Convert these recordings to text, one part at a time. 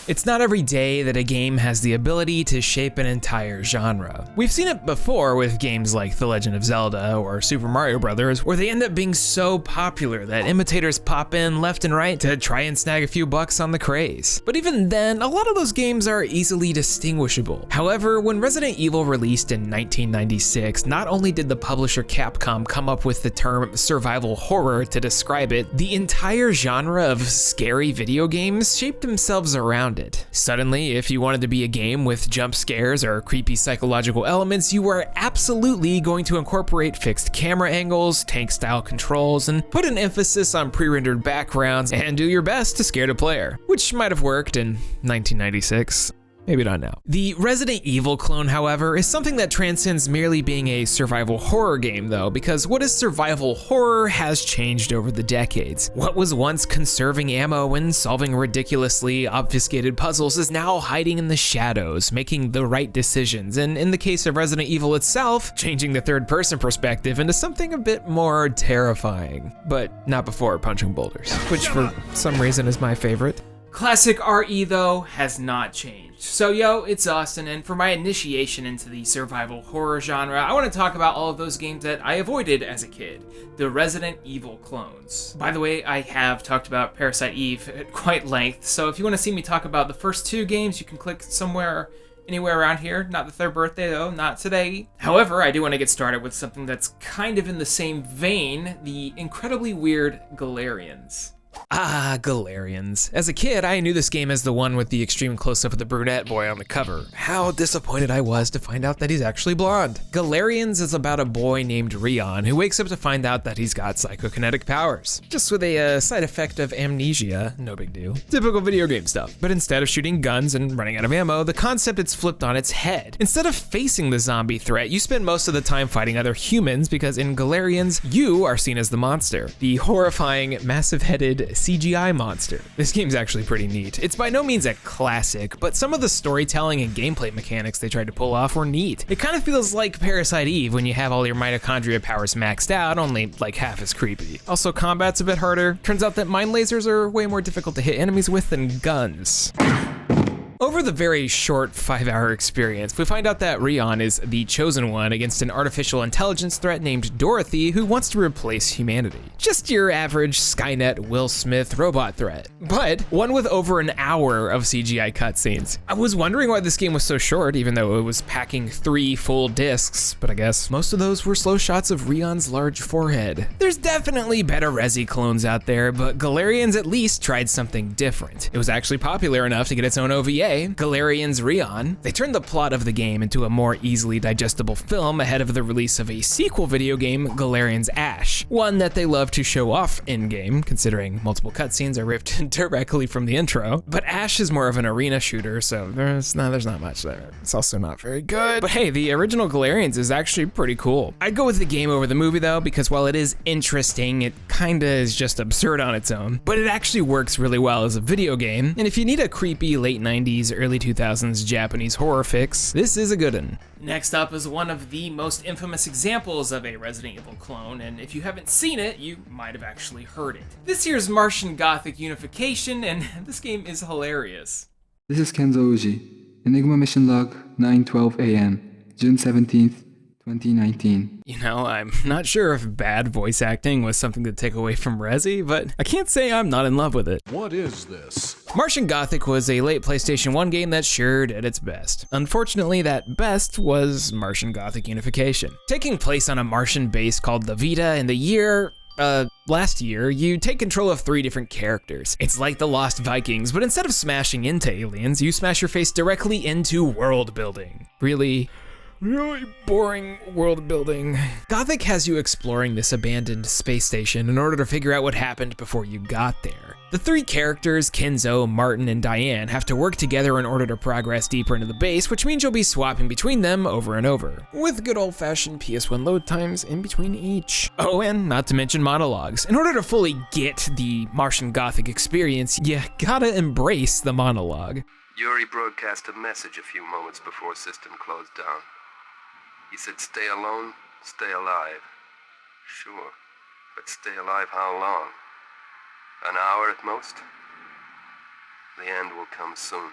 It's not every day that a game has the ability to shape an entire genre. We've seen it before with games like The Legend of Zelda or Super Mario Bros., where they end up being so popular that imitators pop in left and right to try and snag a few bucks on the craze. But even then, a lot of those games are easily distinguishable. However, when Resident Evil released in 1996, not only did the publisher Capcom come up with the term survival horror to describe it, the entire genre of scary video games shaped themselves around it. Suddenly, if you wanted to be a game with jump scares or creepy psychological elements, you were absolutely going to incorporate fixed camera angles, tank-style controls, and put an emphasis on pre-rendered backgrounds and do your best to scare the player, which might have worked in 1996. Maybe not now. The Resident Evil clone, however, is something that transcends merely being a survival horror game though, because what is survival horror has changed over the decades. What was once conserving ammo and solving ridiculously obfuscated puzzles is now hiding in the shadows, making the right decisions, and in the case of Resident Evil itself, changing the third-person perspective into something a bit more terrifying. But not before punching boulders, which for some reason is my favorite. Classic RE though has not changed. So yo, it's Austin, and for my initiation into the survival horror genre, I want to talk about all of those games that I avoided as a kid, the Resident Evil clones. By the way, I have talked about Parasite Eve at quite length, so if you want to see me talk about the first two games, you can click anywhere around here. Not the third birthday though, not today. However, I do want to get started with something that's kind of in the same vein, the incredibly weird Galerians. Ah, Galerians. As a kid, I knew this game as the one with the extreme close-up of the brunette boy on the cover. How disappointed I was to find out that he's actually blonde. Galerians is about a boy named Rion who wakes up to find out that he's got psychokinetic powers. Just with a side effect of amnesia, no big deal. Typical video game stuff. But instead of shooting guns and running out of ammo, the concept is flipped on its head. Instead of facing the zombie threat, you spend most of the time fighting other humans because in Galerians, you are seen as the monster. The horrifying, massive-headed CGI monster. This game's actually pretty neat. It's by no means a classic, but some of the storytelling and gameplay mechanics they tried to pull off were neat. It kind of feels like Parasite Eve when you have all your mitochondria powers maxed out, only like half as creepy. Also, combat's a bit harder. Turns out that mind lasers are way more difficult to hit enemies with than guns. Over the very short 5-hour experience, we find out that Rion is the chosen one against an artificial intelligence threat named Dorothy who wants to replace humanity. Just your average Skynet Will Smith robot threat, but one with over an hour of CGI cutscenes. I was wondering why this game was so short, even though it was packing 3 full discs, but I guess most of those were slow shots of Rion's large forehead. There's definitely better Resi clones out there, but Galerians at least tried something different. It was actually popular enough to get its own OVA, Galerians Rion. They turned the plot of the game into a more easily digestible film ahead of the release of a sequel video game, Galerians Ash, one that they love to show off in-game, considering multiple cutscenes are ripped directly from the intro. But Ash is more of an arena shooter, so there's not much there. It's also not very good. But hey, the original Galerians is actually pretty cool. I'd go with the game over the movie though, because while it is interesting, it kinda is just absurd on its own. But it actually works really well as a video game, and if you need a creepy late 90s, early 2000s Japanese horror fix, this is a good one. Next up is one of the most infamous examples of a Resident Evil clone, and if you haven't seen it, you might have actually heard it. This here's Martian Gothic Unification, and this game is hilarious. This is Kenzo Uji. Enigma mission log, 9:12 a.m., June 17th, 2019. You know, I'm not sure if bad voice acting was something to take away from Resi, but I can't say I'm not in love with it. What is this? Martian Gothic was a late PlayStation 1 game that sure did its best. Unfortunately, that best was Martian Gothic Unification. Taking place on a Martian base called the Vita in the year last year, you take control of 3 different characters. It's like the Lost Vikings, but instead of smashing into aliens, you smash your face directly into world building. Really boring world building. Gothic has you exploring this abandoned space station in order to figure out what happened before you got there. The 3 characters, Kenzo, Martin, and Diane, have to work together in order to progress deeper into the base, which means you'll be swapping between them over and over, with good old-fashioned PS1 load times in between each. Oh, and not to mention monologues. In order to fully get the Martian Gothic experience, you gotta embrace the monologue. Yuri broadcast a message a few moments before system closed down. He said, "Stay alone, stay alive." Sure, but stay alive how long? An hour at most? The end will come soon.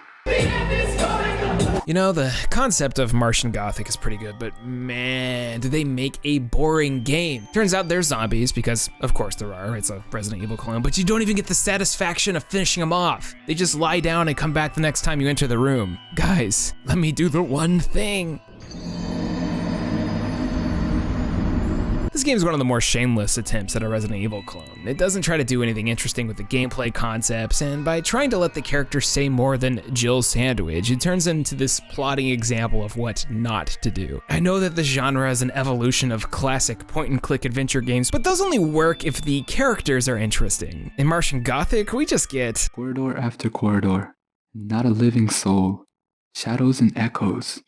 You know, the concept of Martian Gothic is pretty good, but man, did they make a boring game. Turns out there's zombies, because of course there are, it's a Resident Evil clone, but you don't even get the satisfaction of finishing them off. They just lie down and come back the next time you enter the room. Guys, let me do the one thing. This game is one of the more shameless attempts at a Resident Evil clone. It doesn't try to do anything interesting with the gameplay concepts, and by trying to let the character say more than Jill Sandwich, it turns into this plotting example of what not to do. I know that the genre is an evolution of classic point-and-click adventure games, but those only work if the characters are interesting. In Martian Gothic, we just get Corridor after corridor, not a living soul, shadows and echoes.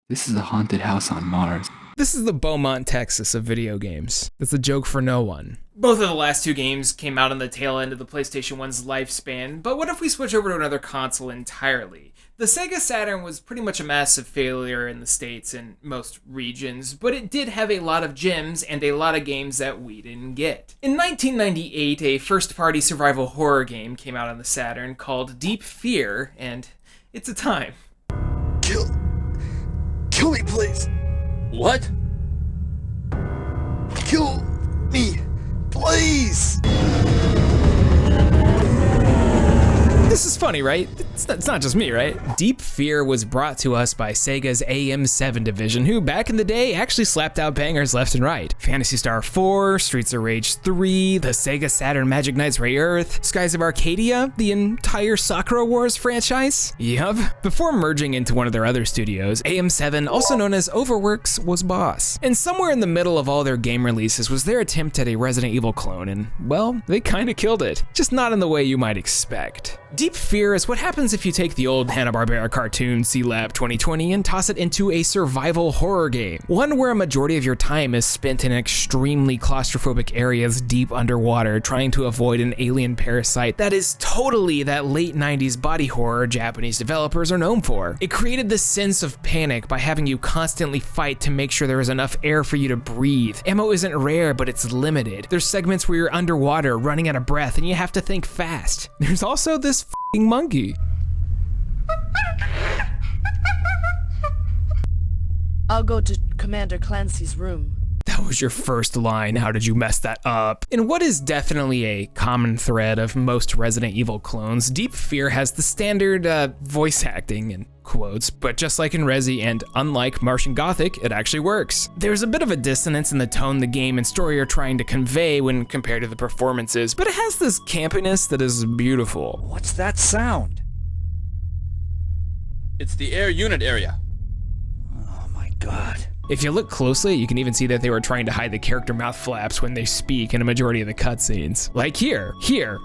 This is a haunted house on Mars. This is the Beaumont, Texas of video games. It's a joke for no one. Both of the last two games came out on the tail end of the PlayStation 1's lifespan, but what if we switch over to another console entirely? The Sega Saturn was pretty much a massive failure in the States and most regions, but it did have a lot of gems and a lot of games that we didn't get. In 1998, a first-party survival horror game came out on the Saturn called Deep Fear, and it's a time. Kill me, please. What? Kill me, please. This is funny, right? It's not just me, right? Deep Fear was brought to us by Sega's AM7 division, who back in the day actually slapped out bangers left and right. Phantasy Star 4, Streets of Rage 3, the Sega Saturn Magic Knights Ray-Earth, Skies of Arcadia, the entire Sakura Wars franchise. Yup. Before merging into one of their other studios, AM7, also known as Overworks, was boss. And somewhere in the middle of all their game releases was their attempt at a Resident Evil clone, and well, they kinda killed it. Just not in the way you might expect. Deep Fear is what happens if you take the old Hanna-Barbera cartoon C-Lab 2020 and toss it into a survival horror game. One where a majority of your time is spent in extremely claustrophobic areas deep underwater trying to avoid an alien parasite that is totally that late 90s body horror Japanese developers are known for. It created this sense of panic by having you constantly fight to make sure there is enough air for you to breathe. Ammo isn't rare, but it's limited. There's segments where you're underwater, running out of breath, and you have to think fast. There's also this f***ing monkey. I'll go to Commander Clancy's room. That was your first line. How did you mess that up? In what is definitely a common thread of most Resident Evil clones, Deep Fear has the standard voice acting in quotes, but just like in Resi and unlike Martian Gothic, it actually works. There's a bit of a dissonance in the tone the game and story are trying to convey when compared to the performances, but it has this campiness that is beautiful. What's that sound? It's the air unit area. Oh my god. If you look closely, you can even see that they were trying to hide the character mouth flaps when they speak in a majority of the cutscenes. Like here,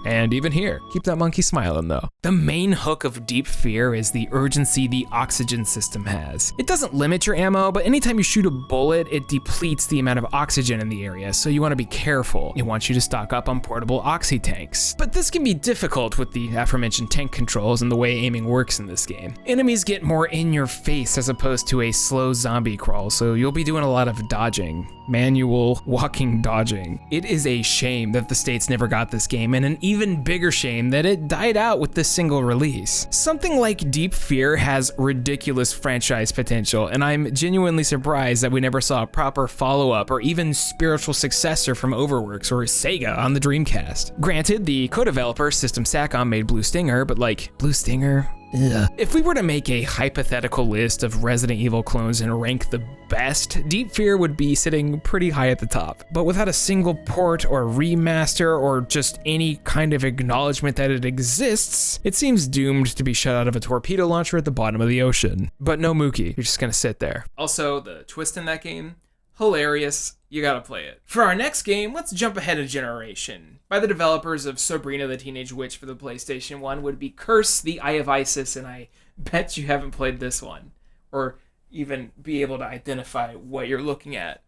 and even here. Keep that monkey smiling though. The main hook of Deep Fear is the urgency the oxygen system has. It doesn't limit your ammo, but anytime you shoot a bullet, it depletes the amount of oxygen in the area, so you want to be careful. It wants you to stock up on portable oxy tanks. But this can be difficult with the aforementioned tank controls and the way aiming works in this game. Enemies get more in your face as opposed to a slow zombie crawl, so you'll be doing a lot of dodging. Manual walking dodging. It is a shame that the States never got this game, and an even bigger shame that it died out with this single release. Something like Deep Fear has ridiculous franchise potential, and I'm genuinely surprised that we never saw a proper follow-up or even spiritual successor from Overworks or Sega on the Dreamcast. Granted, the co-developer System Sacom made Blue Stinger, but like, Blue Stinger? Ugh. If we were to make a hypothetical list of Resident Evil clones and rank the best, Deep Fear would be sitting pretty high at the top. But without a single port or remaster or just any kind of acknowledgement that it exists, it seems doomed to be shut out of a torpedo launcher at the bottom of the ocean. But no Mookie, you're just gonna sit there. Also, the twist in that game, hilarious. You gotta play it. For our next game, let's jump ahead a generation. By the developers of Sabrina the Teenage Witch for the PlayStation 1 would be Curse, the Eye of Isis, and I bet you haven't played this one, or even be able to identify what you're looking at.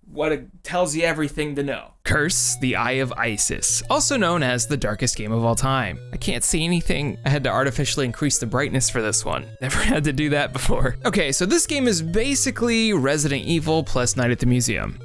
What it tells you everything to know. Curse, the Eye of Isis, also known as the darkest game of all time. I can't see anything. I had to artificially increase the brightness for this one. Never had to do that before. Okay, so this game is basically Resident Evil plus Night at the Museum.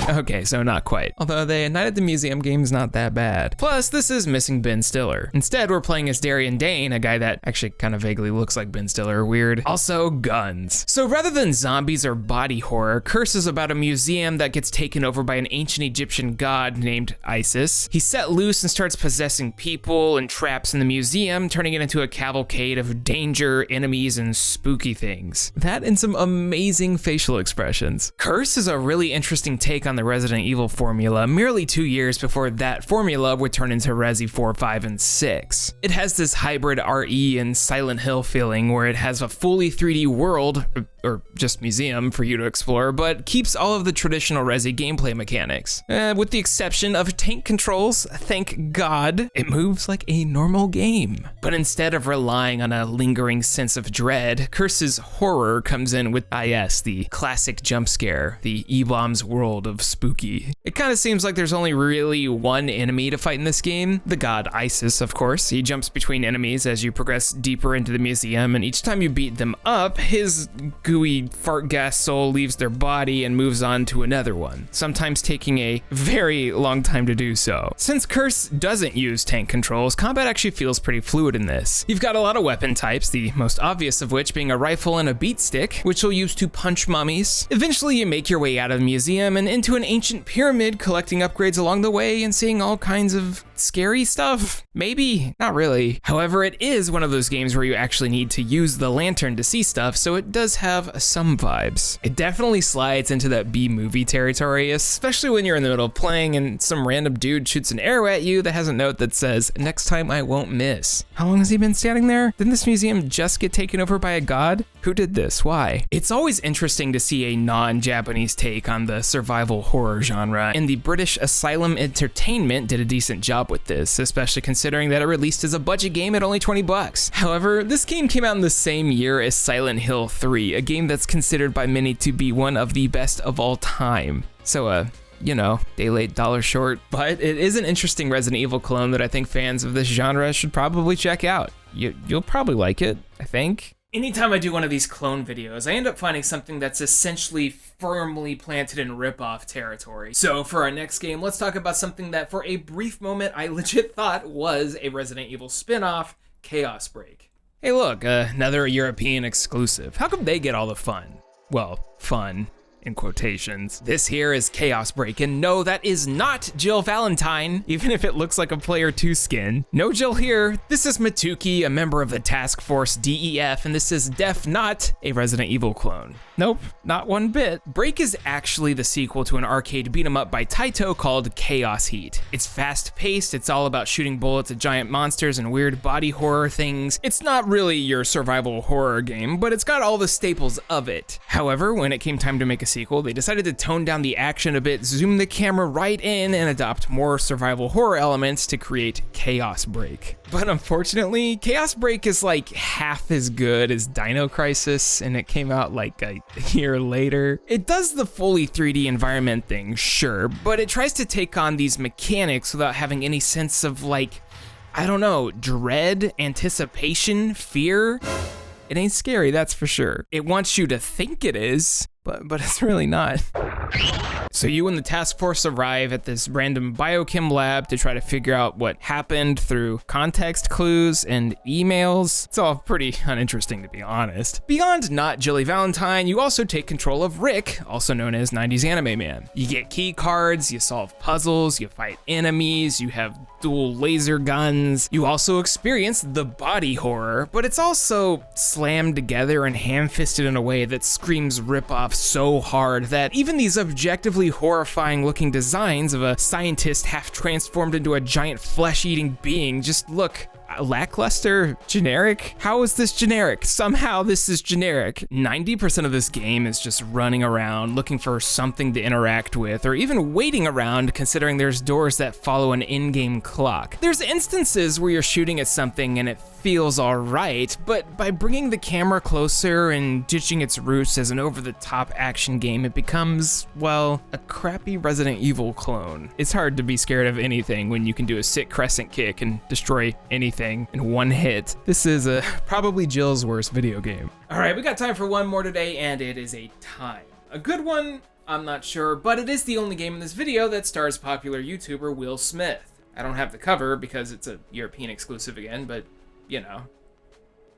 Okay, so not quite. Although the Night at the Museum game's not that bad. Plus, this is missing Ben Stiller. Instead, we're playing as Darian Dane, a guy that actually kind of vaguely looks like Ben Stiller, weird. Also, guns. So rather than zombies or body horror, Curse is about a museum that gets taken over by an ancient Egyptian god named Isis. He's set loose and starts possessing people and traps in the museum, turning it into a cavalcade of danger, enemies, and spooky things. That and some amazing facial expressions. Curse is a really interesting take on the Resident Evil formula, merely 2 years before that formula would turn into Resi 4, 5, and 6. It has this hybrid RE and Silent Hill feeling where it has a fully 3D world, or just museum for you to explore, but keeps all of the traditional Resi gameplay mechanics. With the exception of tank controls, thank God, it moves like a normal game. But instead of relying on a lingering sense of dread, Curse's horror comes in with, the classic jump scare, the E-Bomb's world of spooky. It kind of seems like there's only really one enemy to fight in this game, the god Isis, of course. He jumps between enemies as you progress deeper into the museum, and each time you beat them up, his gooey fart gas soul leaves their body and moves on to another one, sometimes taking a very long time to do so. Since Curse doesn't use tank controls, combat actually feels pretty fluid in this. You've got a lot of weapon types, the most obvious of which being a rifle and a beat stick, which you'll use to punch mummies. Eventually you make your way out of the museum and into an ancient pyramid, collecting upgrades along the way and seeing all kinds of scary stuff. Maybe, not really. However, it is one of those games where you actually need to use the lantern to see stuff, so it does have some vibes. It definitely slides into that B-movie territory, especially when you're in the middle of playing and some random dude shoots an arrow at you that has a note that says, "Next time I won't miss." How long has he been standing there? Didn't this museum just get taken over by a god? Who did this? Why? It's always interesting to see a non-Japanese take on the survival horror genre, and the British Asylum Entertainment did a decent job with this, especially considering that it released as a budget game at only $20. However, this game came out in the same year as Silent Hill 3, a game that's considered by many to be one of the best of all time. So, day late, dollar short, but it is an interesting Resident Evil clone that I think fans of this genre should probably check out. You'll probably like it, I think. Anytime I do one of these clone videos, I end up finding something that's essentially firmly planted in rip-off territory. So for our next game, let's talk about something that for a brief moment I legit thought was a Resident Evil spin-off, Chaos Break. Hey look, another European exclusive. How come they get all the fun? Well, fun. In quotations. This here is Chaos Break, and no, that is not Jill Valentine, even if it looks like a Player 2 skin. No Jill here. This is Matuki, a member of the Task Force DEF, and this is not a Resident Evil clone. Nope, not one bit. Break is actually the sequel to an arcade beat 'em up by Taito called Chaos Heat. It's fast-paced, it's all about shooting bullets at giant monsters and weird body horror things. It's not really your survival horror game, but it's got all the staples of it. However, when it came time to make a sequel, they decided to tone down the action a bit, zoom the camera right in, and adopt more survival horror elements to create Chaos Break. But unfortunately, Chaos Break is like half as good as Dino Crisis, and it came out like a year later. It does the fully 3D environment thing, sure, but it tries to take on these mechanics without having any sense of dread, anticipation, fear. It ain't scary, that's for sure. It wants you to think it is, but it's really not. So you and the task force arrive at this random biochem lab to try to figure out what happened through context clues and emails. It's all pretty uninteresting, to be honest. Beyond not Jilly Valentine, you also take control of Rick, also known as 90s Anime Man. You get key cards, you solve puzzles, you fight enemies, you have dual laser guns. You also experience the body horror, but it's also slammed together and ham-fisted in a way that screams rip-off so hard that even these objectively horrifying looking designs of a scientist half transformed into a giant flesh-eating being just look lackluster, generic. How is this generic? Somehow this is generic. 90% of this game is just running around looking for something to interact with, or even waiting around considering there's doors that follow an in-game clock. There's instances where you're shooting at something and it feels alright, but by bringing the camera closer and ditching its roots as an over-the-top action game, it becomes, well, a crappy Resident Evil clone. It's hard to be scared of anything when you can do a sick crescent kick and destroy anything in one hit. This is probably Jill's worst video game. All right, we got time for one more today, and it is a time. A good one I'm not sure, but it is the only game in this video that stars popular YouTuber Will Smith. I don't have the cover because it's a European exclusive again, but you know.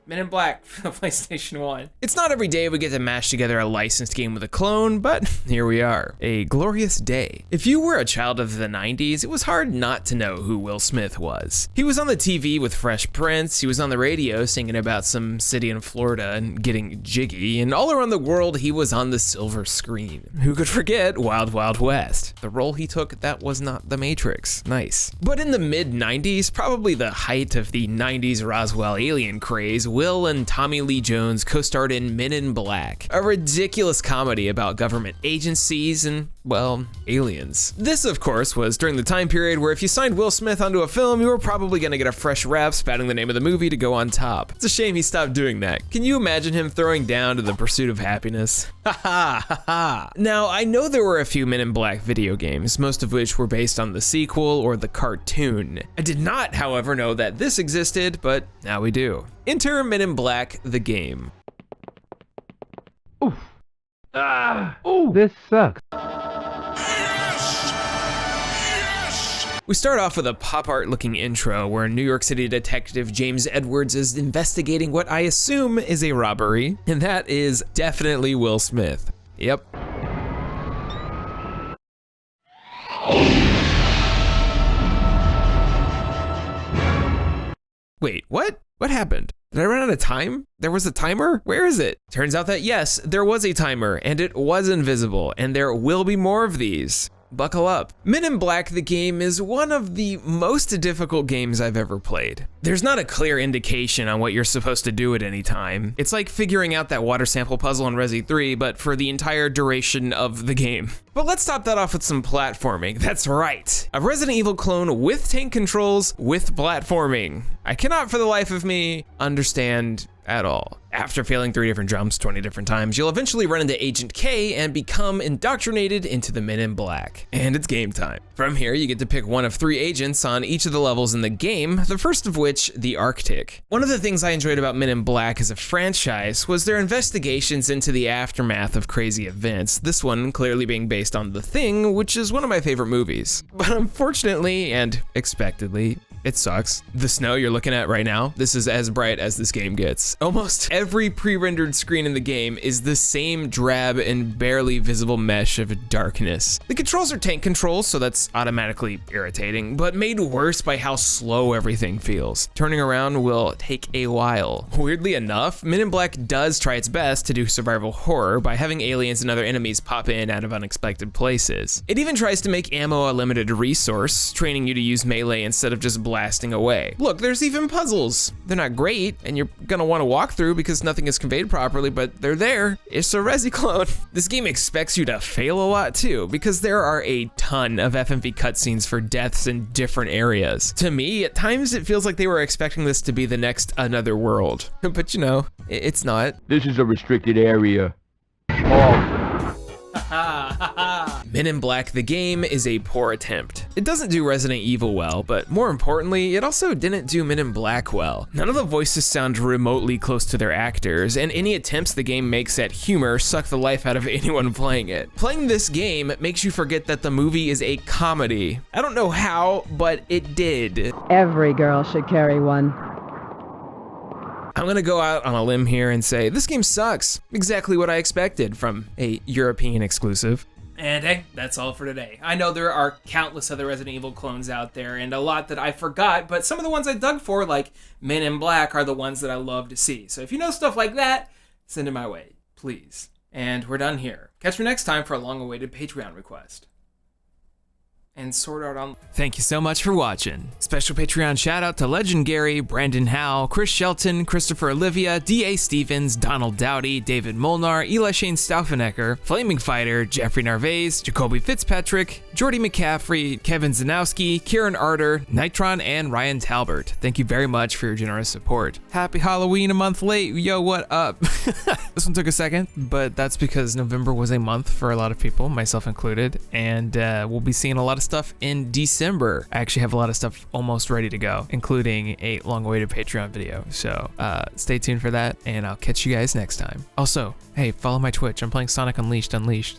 Men in Black for the PlayStation 1. It's not every day we get to mash together a licensed game with a clone, but here we are. A glorious day. If you were a child of the 90s, it was hard not to know who Will Smith was. He was on the TV with Fresh Prince, he was on the radio singing about some city in Florida and getting jiggy, and all around the world he was on the silver screen. Who could forget Wild Wild West? The role he took that was not The Matrix. Nice. But in the mid-90s, probably the height of the 90s Roswell alien craze, Will and Tommy Lee Jones co-starred in Men in Black, a ridiculous comedy about government agencies and, well, aliens. This, of course, was during the time period where if you signed Will Smith onto a film, you were probably gonna get a fresh rap spouting the name of the movie to go on top. It's a shame he stopped doing that. Can you imagine him throwing down to The Pursuit of Happiness? Ha ha ha ha. Now, I know there were a few Men in Black video games, most of which were based on the sequel or the cartoon. I did not, however, know that this existed, but now we do. Enter Men in Black, the game. Oof. Ooh, this sucks. We start off with a pop art looking intro where New York City detective James Edwards is investigating what I assume is a robbery, and that is definitely Will Smith. Yep. Wait, what? What happened? Did I run out of time? There was a timer? Where is it? Turns out that yes, there was a timer, and it was invisible, and there will be more of these. Buckle up. Men in Black, the game, is one of the most difficult games I've ever played. There's not a clear indication on what you're supposed to do at any time. It's like figuring out that water sample puzzle in Resi 3, but for the entire duration of the game. But let's top that off with some platforming. That's right. A Resident Evil clone with tank controls with platforming. I cannot for the life of me understand at all. After failing 3 different jumps 20 different times, you'll eventually run into Agent K and become indoctrinated into the Men in Black. And it's game time. From here, you get to pick one of 3 agents on each of the levels in the game, the first of which, the Arctic. One of the things I enjoyed about Men in Black as a franchise was their investigations into the aftermath of crazy events, this one clearly being based on The Thing, which is one of my favorite movies. But unfortunately, and expectedly, it sucks. The snow you're looking at right now, this is as bright as this game gets. Almost every pre-rendered screen in the game is the same drab and barely visible mesh of darkness. The controls are tank controls, so that's automatically irritating, but made worse by how slow everything feels. Turning around will take a while. Weirdly enough, Men in Black does try its best to do survival horror by having aliens and other enemies pop in out of unexpected places. It even tries to make ammo a limited resource, training you to use melee instead of just blasting away. Look, there's even puzzles. They're not great, and you're gonna want to walk through because nothing is conveyed properly, but they're there. It's a Resi clone. This game expects you to fail a lot too, because there are a ton of FMV cutscenes for deaths in different areas. To me, at times it feels like they were expecting this to be the next Another World, but you know, it's not. This is a restricted area. Men in Black, the game, is a poor attempt. It doesn't do Resident Evil well, but more importantly, it also didn't do Men in Black well. None of the voices sound remotely close to their actors, and any attempts the game makes at humor suck the life out of anyone playing it. Playing this game makes you forget that the movie is a comedy. I don't know how, but it did. Every girl should carry one. I'm gonna go out on a limb here and say this game sucks. Exactly what I expected from a European exclusive. And hey, that's all for today. I know there are countless other Resident Evil clones out there and a lot that I forgot, but some of the ones I dug for, like Men in Black, are the ones that I love to see. So if you know stuff like that, send it my way, please. And we're done here. Catch me next time for a long-awaited Patreon request. And Sword Art Online. Thank you so much for watching. Special Patreon shout out to Legend Gary, Brandon Howe, Chris Shelton, Christopher Olivia, D.A. Stevens, Donald Dowdy, David Molnar, Eli Shane Staufenecker, Flaming Fighter, Jeffrey Narvaez, Jacoby Fitzpatrick, Jordy McCaffrey, Kevin Zanowski, Kieran Arter, Nitron, and Ryan Talbert. Thank you very much for your generous support. Happy Halloween a month late. Yo, what up? This one took a second, but that's because November was a month for a lot of people, myself included, and we'll be seeing a lot of stuff in December. I actually have a lot of stuff almost ready to go, including a long-awaited Patreon video. So stay tuned for that, and I'll catch you guys next time. Also, hey, follow my Twitch. I'm playing Sonic Unleashed.